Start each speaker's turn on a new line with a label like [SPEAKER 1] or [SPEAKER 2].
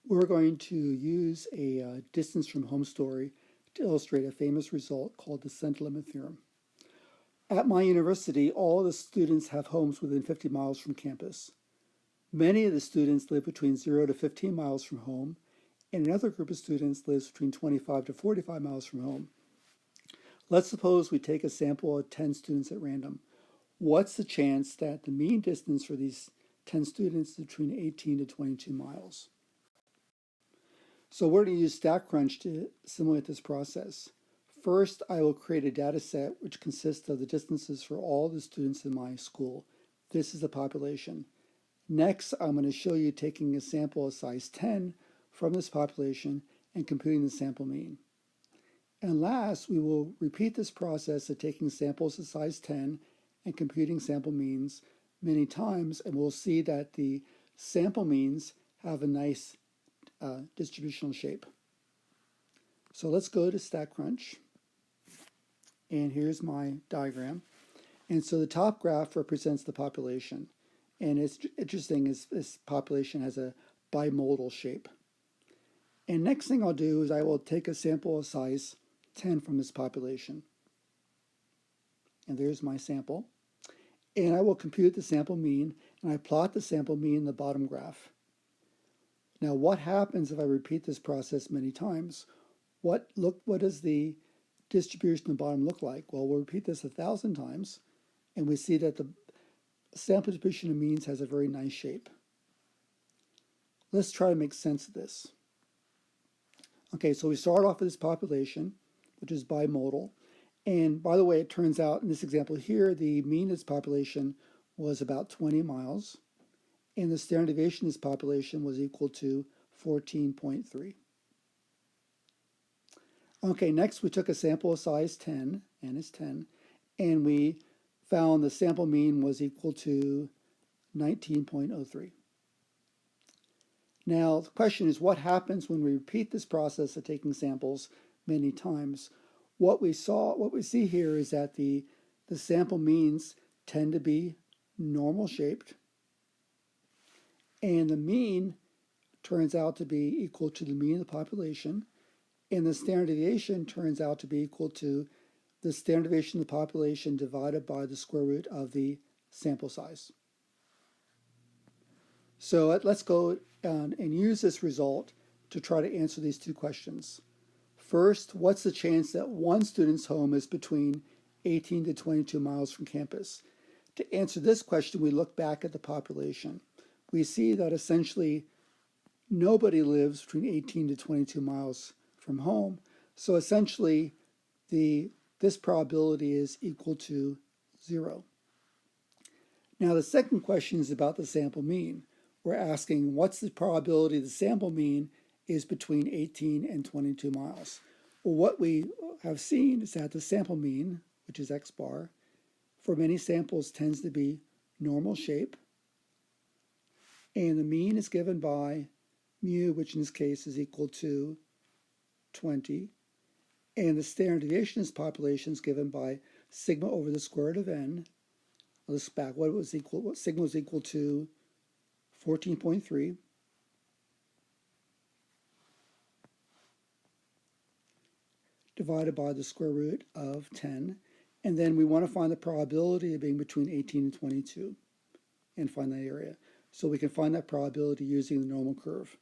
[SPEAKER 1] We're going to use a distance from home story to illustrate a famous result called the center limit theorem. At my university, all the students have homes within 50 miles from campus. Many of the students live between 0 to 15 miles from home, and another group of students lives between 25 to 45 miles from home. Let's suppose we take a sample of 10 students at random. What's the chance that the mean distance for these 10 students is between 18 to 22 miles? So we're going to use StatCrunch to simulate this process. First, I will create a data set which consists of the distances for all the students in my school. This is the population. Next, I'm going to show you taking a sample of size 10 from this population and computing the sample mean. And last, we will repeat this process of taking samples of size 10 and computing sample means many times, and we'll see that the sample means have a nice distributional shape. So let's go to StatCrunch, and here's my diagram. And so the top graph represents the population, and it's interesting is this population has a bimodal shape. And next thing I'll do is I will take a sample of size 10 from this population. And there's my sample. And I will compute the sample mean, and I plot the sample mean in the bottom graph. Now, what happens if I repeat this process many times? What does the distribution at the bottom look like? Well, we'll repeat this 1,000 times, and we see that the sample distribution of means has a very nice shape. Let's try to make sense of this. Okay, so we start off with this population, which is bimodal. And by the way, it turns out in this example here, the mean of this population was about 20 miles. And the standard deviation of this population was equal to 14.3. Okay, next we took a sample of size 10, n is 10, and we found the sample mean was equal to 19.03. Now, the question is, what happens when we repeat this process of taking samples many times? What we see here is that the sample means tend to be normal shaped, and the mean turns out to be equal to the mean of the population, and the standard deviation turns out to be equal to the standard deviation of the population divided by the square root of the sample size. So let's go and use this result to try to answer these two questions. First, what's the chance that one student's home is between 18 to 22 miles from campus? To answer this question, we look back at the population. We see that essentially nobody lives between 18 to 22 miles from home. So essentially, this probability is equal to 0. Now, the second question is about the sample mean. We're asking what's the probability the sample mean is between 18 and 22 miles. Well, what we have seen is that the sample mean, which is x bar, for many samples tends to be normal shape. And the mean is given by mu, which in this case is equal to 20. And the standard deviation of this population is given by sigma over the square root of n. Let's back. What sigma was equal to 14.3. Divided by the square root of 10. And then we want to find the probability of being between 18 and 22 and find that area. So we can find that probability using the normal curve.